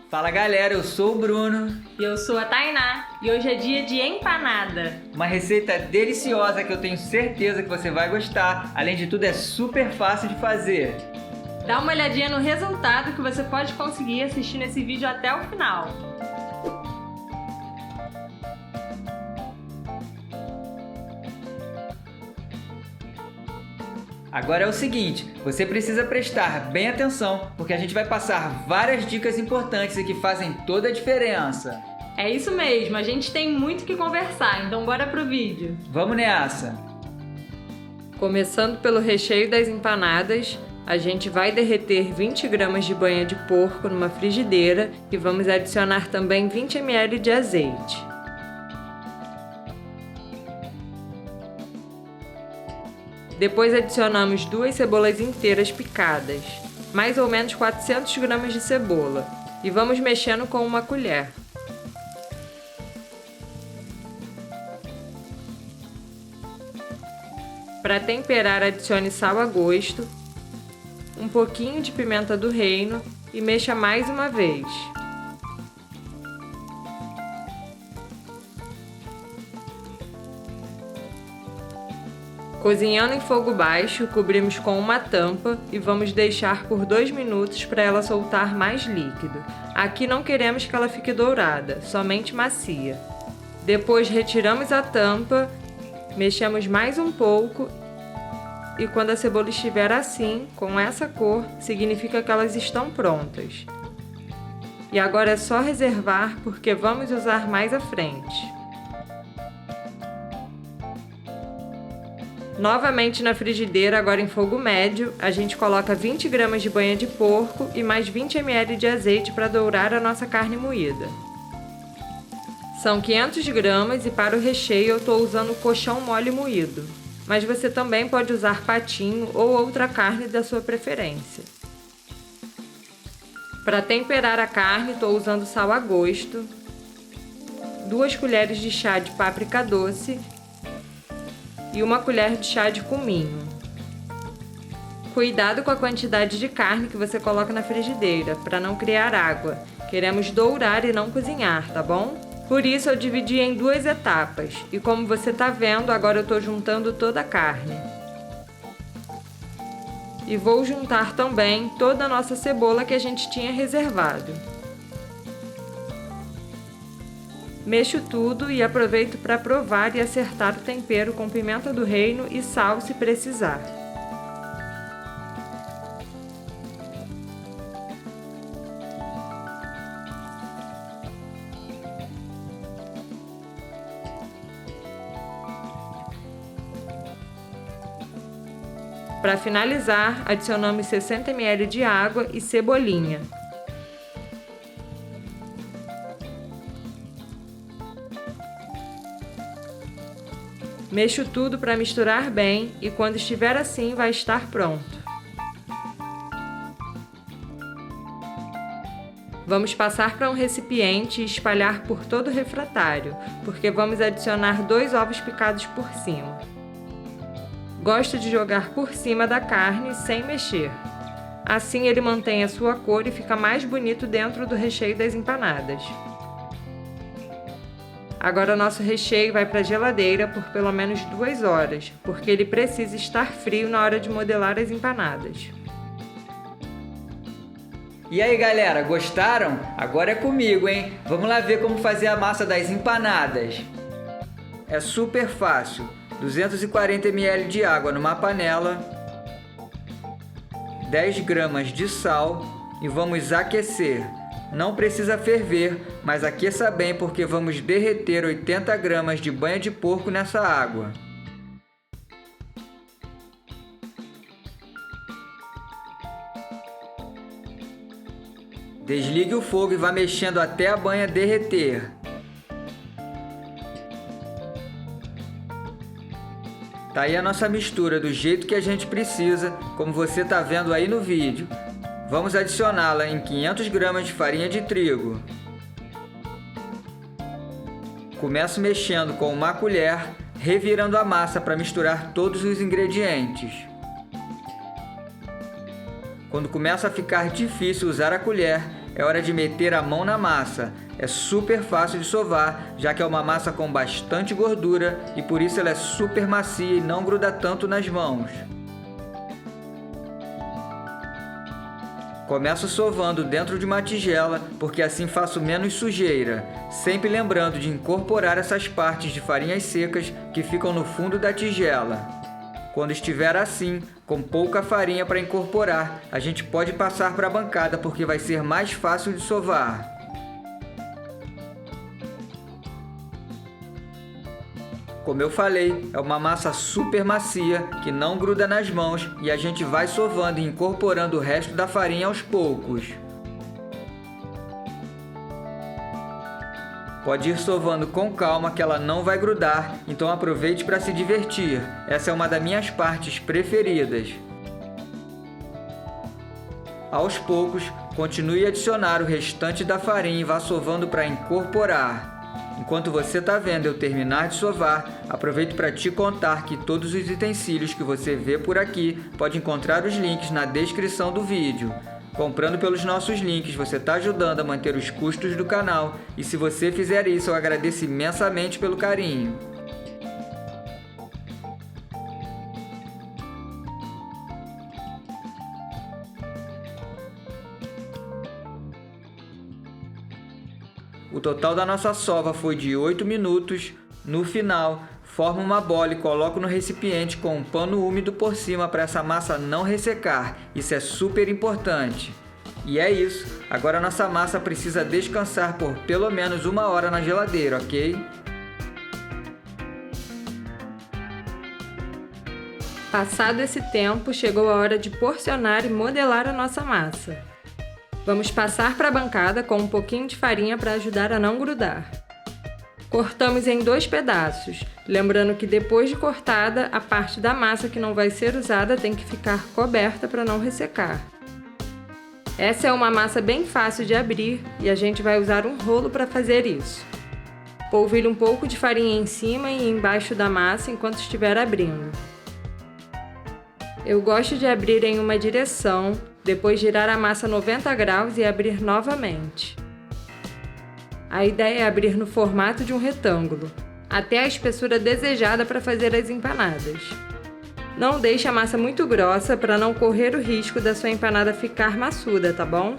Fala galera, eu sou o Bruno. E eu sou a Tainá, e hoje é dia de empanada. Uma receita deliciosa que eu tenho certeza que você vai gostar. Além de tudo, é super fácil de fazer. Dá uma olhadinha no resultado que você pode conseguir assistindo esse vídeo até o final. Agora é o seguinte, você precisa prestar bem atenção, porque a gente vai passar várias dicas importantes e que fazem toda a diferença. É isso mesmo, a gente tem muito que conversar, então bora pro vídeo. Vamos nessa! Começando pelo recheio das empanadas, a gente vai derreter 20 gramas de banha de porco numa frigideira e vamos adicionar também 20 ml de azeite. Depois adicionamos 2 cebolas inteiras picadas, mais ou menos 400 gramas de cebola, e vamos mexendo com uma colher. Para temperar, adicione sal a gosto, um pouquinho de pimenta do reino e mexa mais uma vez. Cozinhando em fogo baixo, cobrimos com uma tampa e vamos deixar por 2 minutos para ela soltar mais líquido. Aqui não queremos que ela fique dourada, somente macia. Depois retiramos a tampa, mexemos mais um pouco e quando a cebola estiver assim, com essa cor, significa que elas estão prontas. E agora é só reservar porque vamos usar mais à frente. Novamente na frigideira, agora em fogo médio, a gente coloca 20 gramas de banha de porco e mais 20 ml de azeite para dourar a nossa carne moída. São 500 gramas e para o recheio eu estou usando colchão mole moído, mas você também pode usar patinho ou outra carne da sua preferência. Para temperar a carne, estou usando sal a gosto, 2 colheres de chá de páprica doce e 1 colher de chá de cominho. Cuidado com a quantidade de carne que você coloca na frigideira, para não criar água. Queremos dourar e não cozinhar, tá bom? Por isso eu dividi em 2 etapas, e como você tá vendo, agora eu estou juntando toda a carne. E vou juntar também toda a nossa cebola que a gente tinha reservado. Mexo tudo e aproveito para provar e acertar o tempero com pimenta do reino e sal se precisar. Para finalizar, adicionamos 60 ml de água e cebolinha. Mexo tudo para misturar bem e quando estiver assim vai estar pronto. Vamos passar para um recipiente e espalhar por todo o refratário, porque vamos adicionar 2 ovos picados por cima. Gosto de jogar por cima da carne sem mexer. Assim ele mantém a sua cor e fica mais bonito dentro do recheio das empanadas. Agora o nosso recheio vai para a geladeira por pelo menos 2 horas, porque ele precisa estar frio na hora de modelar as empanadas. E aí galera, gostaram? Agora é comigo, hein? Vamos lá ver como fazer a massa das empanadas. É super fácil. 240 ml de água numa panela, 10 gramas de sal e vamos aquecer. Não precisa ferver, mas aqueça bem porque vamos derreter 80 gramas de banha de porco nessa água. Desligue o fogo e vá mexendo até a banha derreter. Tá aí a nossa mistura do jeito que a gente precisa, como você tá vendo aí no vídeo. Vamos adicioná-la em 500 gramas de farinha de trigo. Começo mexendo com uma colher, revirando a massa para misturar todos os ingredientes. Quando começa a ficar difícil usar a colher, é hora de meter a mão na massa. É super fácil de sovar, já que é uma massa com bastante gordura e por isso ela é super macia e não gruda tanto nas mãos. Começo sovando dentro de uma tigela, porque assim faço menos sujeira, sempre lembrando de incorporar essas partes de farinhas secas que ficam no fundo da tigela. Quando estiver assim, com pouca farinha para incorporar, a gente pode passar para a bancada porque vai ser mais fácil de sovar. Como eu falei, é uma massa super macia, que não gruda nas mãos e a gente vai sovando e incorporando o resto da farinha aos poucos. Pode ir sovando com calma que ela não vai grudar, então aproveite para se divertir. Essa é uma das minhas partes preferidas. Aos poucos, continue a adicionar o restante da farinha e vá sovando para incorporar. Enquanto você está vendo eu terminar de sovar, aproveito para te contar que todos os utensílios que você vê por aqui pode encontrar os links na descrição do vídeo. Comprando pelos nossos links, você está ajudando a manter os custos do canal e se você fizer isso, eu agradeço imensamente pelo carinho. O total da nossa sova foi de 8 minutos. No final, formo uma bola e coloco no recipiente com um pano úmido por cima para essa massa não ressecar. Isso é super importante. E é isso. Agora nossa massa precisa descansar por pelo menos 1 hora na geladeira, ok? Passado esse tempo, chegou a hora de porcionar e modelar a nossa massa. Vamos passar para a bancada com um pouquinho de farinha para ajudar a não grudar. Cortamos em 2 pedaços, lembrando que depois de cortada, a parte da massa que não vai ser usada tem que ficar coberta para não ressecar. Essa é uma massa bem fácil de abrir e a gente vai usar um rolo para fazer isso. Polvilhe um pouco de farinha em cima e embaixo da massa enquanto estiver abrindo. Eu gosto de abrir em uma direção, depois girar a massa 90 graus e abrir novamente. A ideia é abrir no formato de um retângulo, até a espessura desejada para fazer as empanadas. Não deixe a massa muito grossa para não correr o risco da sua empanada ficar maçuda, tá bom?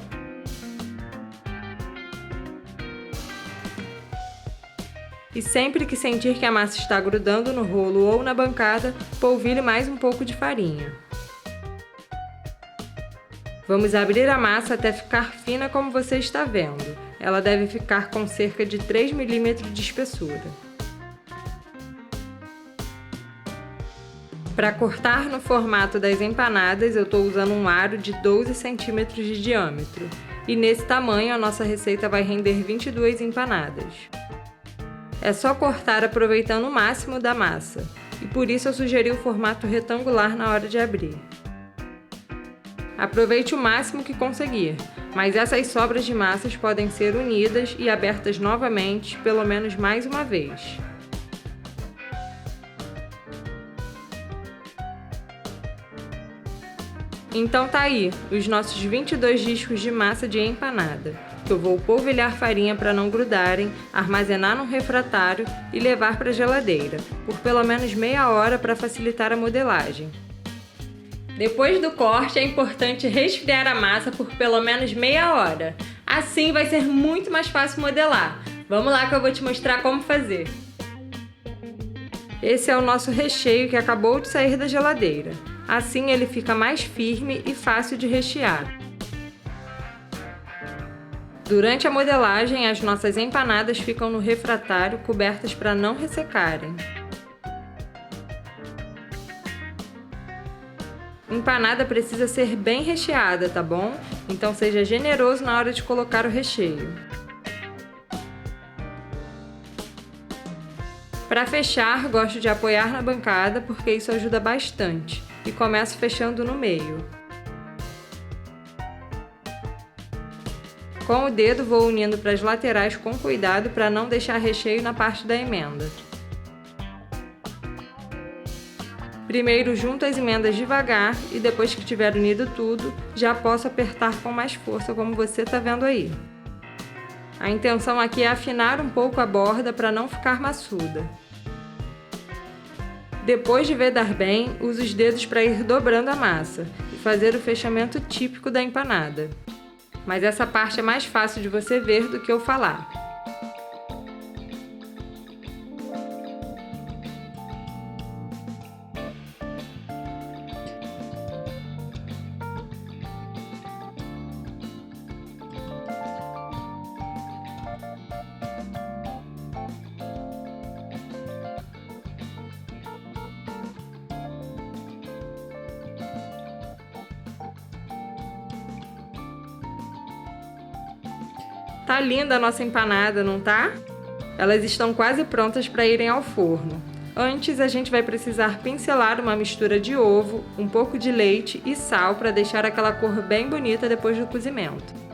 E sempre que sentir que a massa está grudando no rolo ou na bancada, polvilhe mais um pouco de farinha. Vamos abrir a massa até ficar fina como você está vendo. Ela deve ficar com cerca de 3 mm de espessura. Para cortar no formato das empanadas, eu estou usando um aro de 12 cm de diâmetro. E nesse tamanho a nossa receita vai render 22 empanadas. É só cortar aproveitando o máximo da massa. E por isso eu sugeri o formato retangular na hora de abrir. Aproveite o máximo que conseguir, mas essas sobras de massas podem ser unidas e abertas novamente, pelo menos mais uma vez. Então tá aí, os nossos 22 discos de massa de empanada. Eu vou polvilhar farinha para não grudarem, armazenar num refratário e levar para a geladeira, por pelo menos meia hora para facilitar a modelagem. Depois do corte, é importante resfriar a massa por pelo menos meia hora. Assim vai ser muito mais fácil modelar. Vamos lá que eu vou te mostrar como fazer. Esse é o nosso recheio que acabou de sair da geladeira. Assim ele fica mais firme e fácil de rechear. Durante a modelagem, as nossas empanadas ficam no refratário cobertas para não ressecarem. Empanada precisa ser bem recheada, tá bom? Então seja generoso na hora de colocar o recheio. Para fechar, gosto de apoiar na bancada porque isso ajuda bastante. E começo fechando no meio. Com o dedo vou unindo para as laterais com cuidado para não deixar recheio na parte da emenda. Primeiro junto as emendas devagar e depois que tiver unido tudo, já posso apertar com mais força, como você está vendo aí. A intenção aqui é afinar um pouco a borda para não ficar maçuda. Depois de vedar bem, use os dedos para ir dobrando a massa e fazer o fechamento típico da empanada. Mas essa parte é mais fácil de você ver do que eu falar. Tá linda a nossa empanada, não tá? Elas estão quase prontas para irem ao forno. Antes, a gente vai precisar pincelar uma mistura de ovo, um pouco de leite e sal para deixar aquela cor bem bonita depois do cozimento.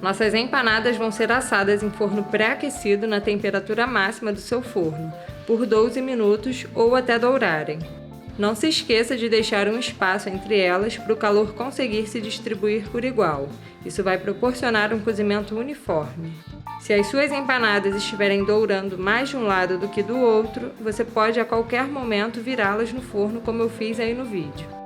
Nossas empanadas vão ser assadas em forno pré-aquecido na temperatura máxima do seu forno, por 12 minutos ou até dourarem. Não se esqueça de deixar um espaço entre elas para o calor conseguir se distribuir por igual. Isso vai proporcionar um cozimento uniforme. Se as suas empanadas estiverem dourando mais de um lado do que do outro, você pode a qualquer momento virá-las no forno, como eu fiz aí no vídeo.